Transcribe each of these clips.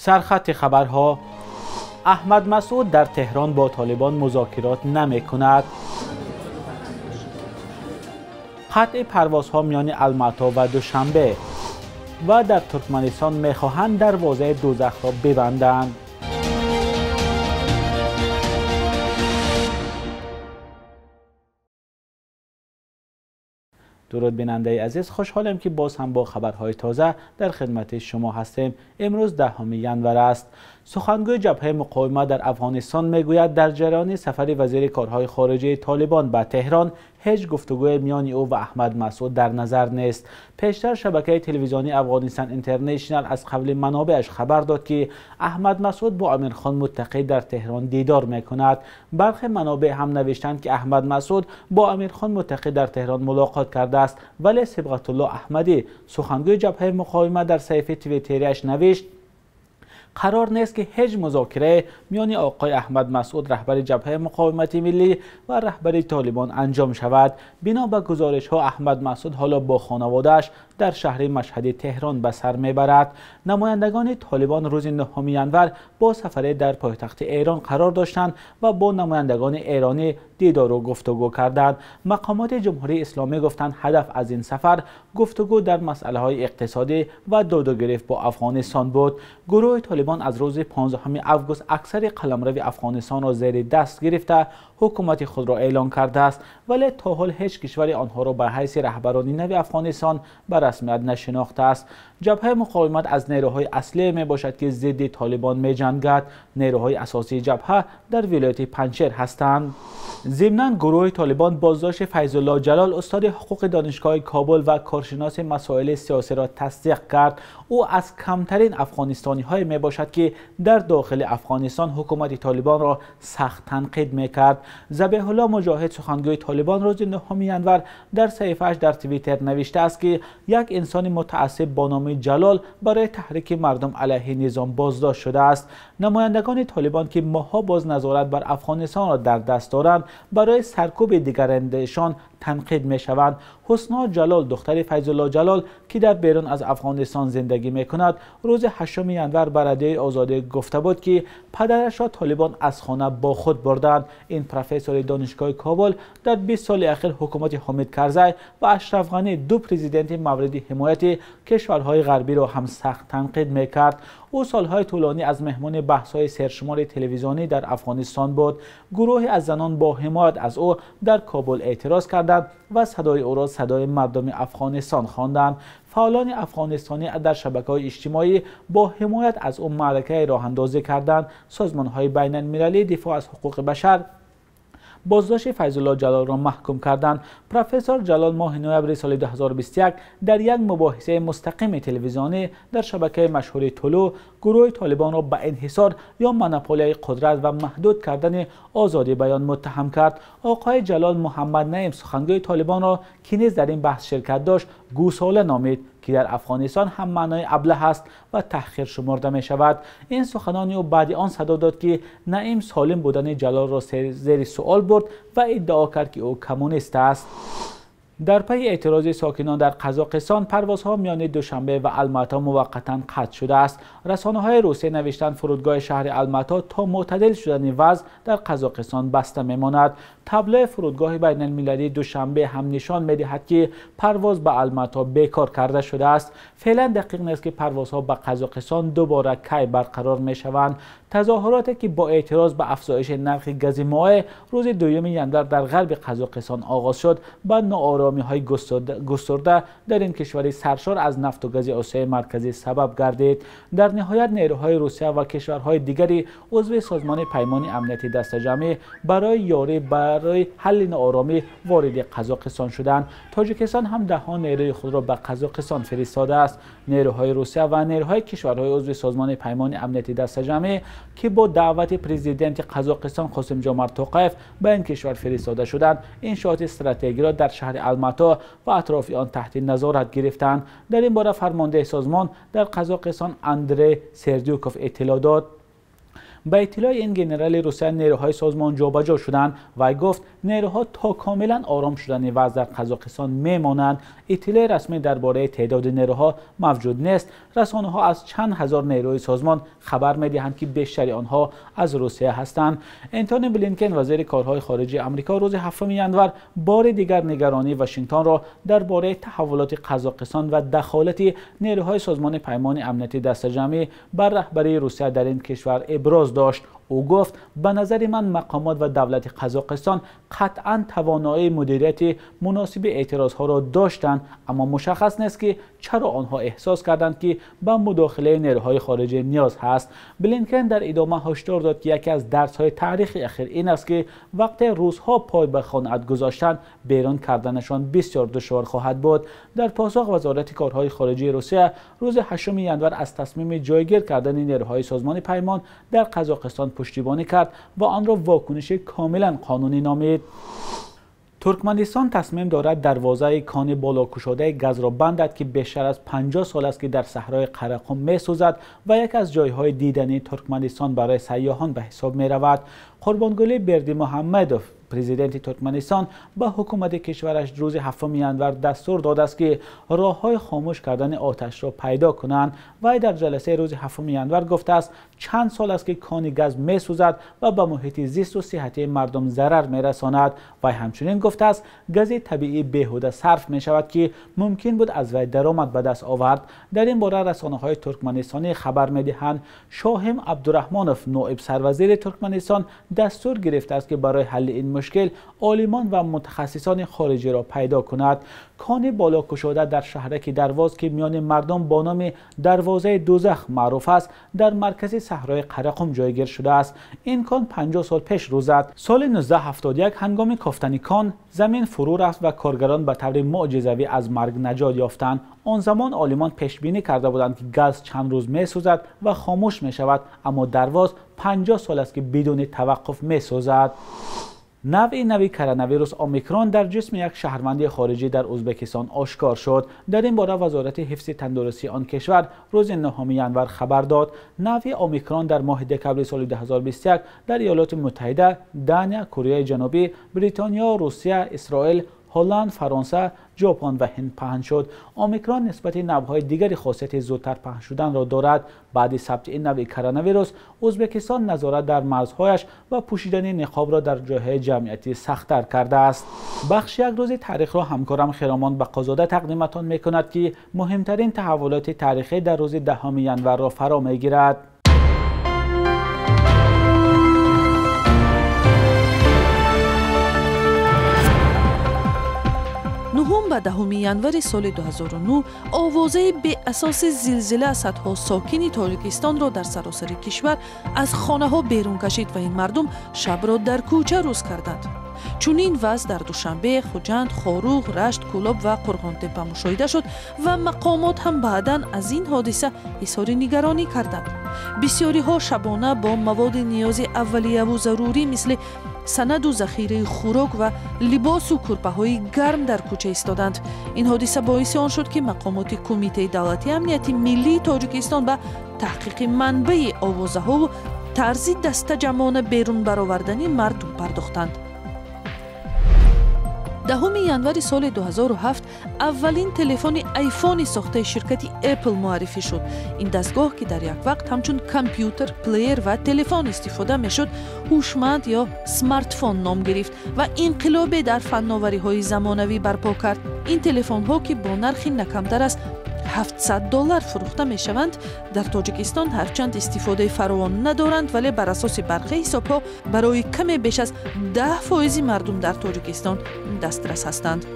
سرخط خبرها: احمد مسعود در تهران با طالبان مذاکرات نمی کند. قطع پروازها میان الماتا و دوشنبه. و در ترکمنستان میخواهند دروازه دوزخ را ببندند. درود بیننده عزیز، خوشحالم که باز هم با خبرهای تازه در خدمت شما هستیم. امروز 10 ینور است. سخنگوی جبهه مقاومت در افغانستان میگوید در جریان سفر وزیر کارهای خارجه طالبان به تهران هیچ گفتگوی میان او و احمد مسعود در نظر نیست. پیشتر شبکه تلویزیونی افغانستان اینترنشنال از قبل منابعش خبر داد که احمد مسعود با امیرخان متقی در تهران دیدار میکند. برخی منابع هم نوشتند که احمد مسعود با امیرخان متقی در تهران ملاقات کرده است، ولی صبغت الله احمدی سخنگوی جبهه مقاومت در صفحه توییتریش نوشت قرار نیست که هیچ مذاکره میان آقای احمد مسعود رهبر جبهه مقاومت ملی و رهبر طالبان انجام شود. بنا به گزارش ها احمد مسعود حالا با خانواده‌اش در شهر مشهد تهران به سر میبرد. نمایندگان طالبان روز 9 ینور با سفر در پایتخت ایران قرار داشتند و با نمایندگان ایرانی دیدار و گفتگو کردند. مقامات جمهوری اسلامی گفتند هدف از این سفر گفتگو در مسئله های اقتصادی و داد و گرفت با افغانستان بود. گروه طالبان از روز 15 آگوست اکثر قلمرو افغانستان را زیر دست گرفته حکومت خود را اعلان کرده است، ولی تا حال هیچ کشور آنها را به حیث رهبرانی نو افغانستان به رسمیت نشناخته است. جبهه مقاومت از نیروهای اصلی می باشد که ضد طالبان می جنگد. نیروهای اساسی جبهه در ولایت پنجشیر هستند. ضمناً گروه طالبان بازداشت فیض الله جلال استاد حقوق دانشگاه کابل و کارشناس مسائل سیاسی را تصدیق کرد. او از کمترین افغانستانی های می باشد که در داخل افغانستان حکومت طالبان را سخت تنقید می کرد. ذبیح الله مجاهد سخنگوی طالبان روز 9 ینور در صفحه‌اش در توییتر نوشته است که یک انسان متعصب با نام جلال برای تحریک مردم علیه نظام بازداشت شده است. نمایندگان طالبان که ماها باز نظارت بر افغانستان را در دست دارند برای سرکوب دیگرندشان تنقید می شوند. حسنا جلال دختر فیض الله جلال که در بیرون از افغانستان زندگی می کند روز 8 ینور به رادیوی آزادی گفته بود که پدرش را طالبان از خانه با خود بردند. این پروفسور دانشگاه کابل در 20 سال اخیر حکومت حامد کرزی و اشرف غنی دو پرزیدنت مورد حمایت کشورهای غربی را هم سخت تنقید می کرد. او سالهای طولانی از مهمان بحث‌های سرشمار تلویزیونی در افغانستان بود. گروهی از زنان با حمایت از او در کابل اعتراض کردند و صدای او را صدای مردم افغانستان خواندند. فعالان افغانستانی در شبکه‌های اجتماعی با حمایت از او معرکه راه اندازی کردند. سازمان‌های بین‌المللی دفاع از حقوق بشر بازداشت فیض الله جلال را محکوم کردند. پروفسور جلال ماه نوامبر سال 2021 در یک مباحثه مستقیم تلویزیونی در شبکه مشهور طلوع گروه طالبان را به انحصار یا مونوپولی قدرت و محدود کردن آزادی بیان متهم کرد. آقای جلال محمد نعیم سخنگوی طالبان را که نیز در این بحث شرکت داشت گوساله نامید که در افغانستان هم معنای ابله است و تحقیر شمرده می شود. این سخنان او بعد آن صدا داد که نعیم سالم بودن جلال را زیر سوال برد و ادعا کرد که او کمونیست است. در پی اعتراض ساکنان در قزاقستان پروازها میان دوشنبه و الماتا موقتا قطع شده است. رسانه‌های روسیه نوشتند فرودگاه شهر الماتا تا معتدل شدن وضع در قزاقستان بسته میماند. تابلو فرودگاه بین المللی دوشنبه هم نشان میدهد که پرواز به الماتا بیکار کرده شده است. فعلا دقیق نیست که پروازها به قزاقستان دوباره کی برقرار میشوند. تظاهراتی که با اعتراض به افزایش نرخ گاز مایع روز 2 ینور در غرب قزاقستان آغاز شد به ناآرامی‌های گسترده در این کشور سرشار از نفت و گاز آسیای مرکزی سبب گردید. در نهایت نیروهای روسیه و کشورهای دیگری عضو سازمان پیمان امنیتی دست جمعی برای حل ناآرامی وارد قزاقستان شدند. تاجیکستان هم دهها نیروی خود را به قزاقستان فرستاده است. نیروهای روسیه و نیروهای کشورهای عضو سازمان پیمان امنیتی دست جمعی که با دعوت پرزیدنت قزاقستان قاسم جمعت توقیف به این کشور فرستاده شدند انشاءات استراتژیکی را در شهر الماتا و اطراف آن تحت نظارت گرفتند. در این باره فرمانده سازمان در قزاقستان اندری سردیوکوف اطلاع داد. با اطلاع این ژنرال روسیه نیروهای سازمان جابجا شدند و گفت نیروها تا کاملا آرام شدن وضع در قزاقستان میمانند. اطلاع رسمی درباره تعداد نیروها موجود نیست. رسانه‌ها از چند هزار نیروی سازمان خبر می‌دهند که بیشتر آنها از روسیه هستند. انتونی بلینکن وزیر کارهای خارجه آمریکا روز 7 ژانویه بار دیگر نگرانی واشنگتن را درباره تحولات قزاقستان و دخالت نیروهای سازمان پیمان امنیتی دسته‌جمعی بر رهبری روسیه در این کشور ابراز داشت. او گفت به نظر من مقامات و دولت قزاقستان قطعا توانایی مدیریت مناسب اعتراضها را داشتند، اما مشخص نیست که چرا آنها احساس کردند که به مداخله نیروهای خارجی نیاز هست. بلینکن در ادامه هشدار داد که یکی از درس‌های تاریخ اخیر این است که وقتی روس‌ها پای به خانت گذاشتند بیرون کردنشان بسیار دشوار خواهد بود. در پاسخ وزارت کارهای خارجه روسیه روز 8 ژانویه از تصمیم جایگیر کردن نیروهای سازمان پیمان در قزاقستان پشتیبانی کرد و آن را واکنش کاملا قانونی نامید. ترکمنستان تصمیم دارد دروازه کان بالا گشاده گاز را بندد که بیشتر از 50 سال است که در صحرای قرقم می‌سوزد و یک از جایهای دیدنی ترکمنستان برای سیاحان به حساب می‌رود. قربانگلی بردی محمدوف پرزیدنت ترکمنستان به حکومت کشورش روز 7 ژانویه دستور داده است که راه‌های خاموش کردن آتش را پیدا کنند. و در جلسه روز 7 ژانویه گفته است چند سال است که کان گاز می‌سوزد و به محیط زیست و صحتی مردم ضرر می‌رساند. و همچنین گفته است گاز طبیعی بیهوده صرف می‌شود که ممکن بود از وی درآمد به دست آورد. در این باره رسانه‌های ترکمنستانی خبر می‌دهند شاهم عبدالرحمانوف نایب سروزیر ترکمنستان دستور گرفته است که برای حل این مشکل عالمان و متخصصان خارجی را پیدا کند. کان بالا گشاده در شهرک درواز که میان مردم با نام دروازه دوزخ معروف است در مرکز صحرای قرقم جایگیر شده است. این کان 50 سال پیش روز زد. سال 1971 هنگام کافتن کان زمین فرو رفت و کارگران به طور معجزه‌ای از مرگ نجات یافتند. آن زمان عالمان پیش بینی کرده بودند که گاز چند روز می‌سوزد و خاموش می‌شود، اما درواز 50 سال است که بدون توقف می‌سوزد. نوع کرونا اومیکرون در جسم یک شهروند خارجی در ازبکستان آشکار شد. در این باره وزارت حفظ تندرستی آن کشور روز 9 ژانویه خبر داد. نوع اومیکرون در ماه دکبر سال 2021 در ایالات متحده، دانیا، کره جنوبی، بریتانیا، روسیه، اسرائیل، هلند، فرانسه، ژاپن و هند پهن شد. اومیکرون نسبت نوع‌های دیگری خاصیت زودتر پهن شدن را دارد. بعد ثبت این نوع کرونا ویروس، ازبکستان نظارت در مرزهایش و پوشیدن نقاب را در جاهای جمعیتی سخت‌تر کرده است. بخش یک روز تاریخ را همکارم خرامان بقازاده تقدیمتان می‌کند که مهمترین تحولات تاریخی در روز 10 ژانویه را فرا می‌گیرد. 9 و 10 ژانویه سال 2009 آوازه به اساس زلزله صدها ساکن تاجیکستان را در سراسر کشور از خانه ها بیرون کشید و این مردم شب را در کوچه روز کردند. چون این وضع در دوشنبه، خوجند، خاروغ، رشت، کولاب و قرغانتپه مشاهده شد و مقامات هم بعداً از این حادثه اظهار نگرانی کردند. بسیاری ها شبانه با مواد نیاز اولیه و ضروری مثل سند و ذخیره خوراک و لباس و کورپه های گرم در کوچه ایستادند. این حادثه باعث آن شد که مقامات کمیته دولتی امنیت ملی تاجیکستان به تحقیق منبع آوازه ها و طرز دسته جمعانه بیرون برآوردن مردم پرداختند. 10 ژانویه سال 2007 اولین تلفن آیفون ساخته شرکت اپل معرفی شد. این دستگاه که در یک وقت همچون کامپیوتر، پلیر و تلفن استفاده میشد، هوشمند یا سمارت فون نام گرفت و انقلاب در فناوری‌های زمانوی برپا کرد. این تلفن‌ها که با نرخی نکمتر از $700 فروخته می شوند در تاجیکستان هرچند استفاده فراوان ندارند، ولی بر اساس برخی حساب‌ها برای کم بیش از 10% مردم در تاجیکستان دسترس هستند.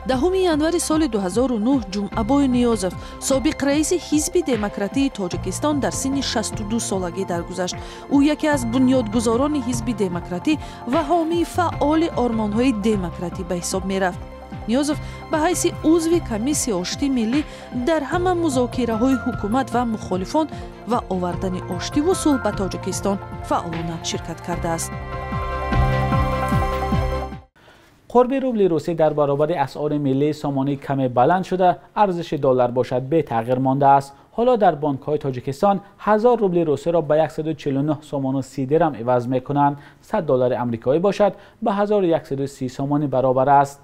10 ژانویه سال 2009 جمعه‌بای نیازов سابق رئیس حزب دموکراتی تاجیکستان در سن 62 سالگی درگذشت. او یکی از بنیادگذاران حزب دموکراتی و حامی فعال آرمان‌های دموکراتی به حساب می‌رفت. نیازов به حیث عضو کمیسیون آشتی ملی در همه مذاکره‌های حکومت و مخالفان و آوردن آشتی و صلح به تاجیکستان فعالانه شرکت کرده است. قرب روبل روسی در برابر اسعار ملی سامانه کمی بلند شده، ارزش دلار باشد به تغییر مانده است. حالا در بانک‌های تاجیکستان 1000 روبل روسی را به 149 سومان و 30 درم عوض می‌کنند. 100 دلار آمریکایی باشد به 1130 سومان برابر است.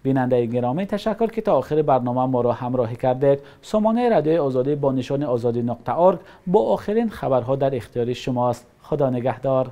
بیننده گرامی، تشکر که تا آخر برنامه ما را همراهی کردید. سامانه رادیوی آزادی با نشان آزادی.org با آخرین خبرها در اختیار شماست. خدا نگهدار.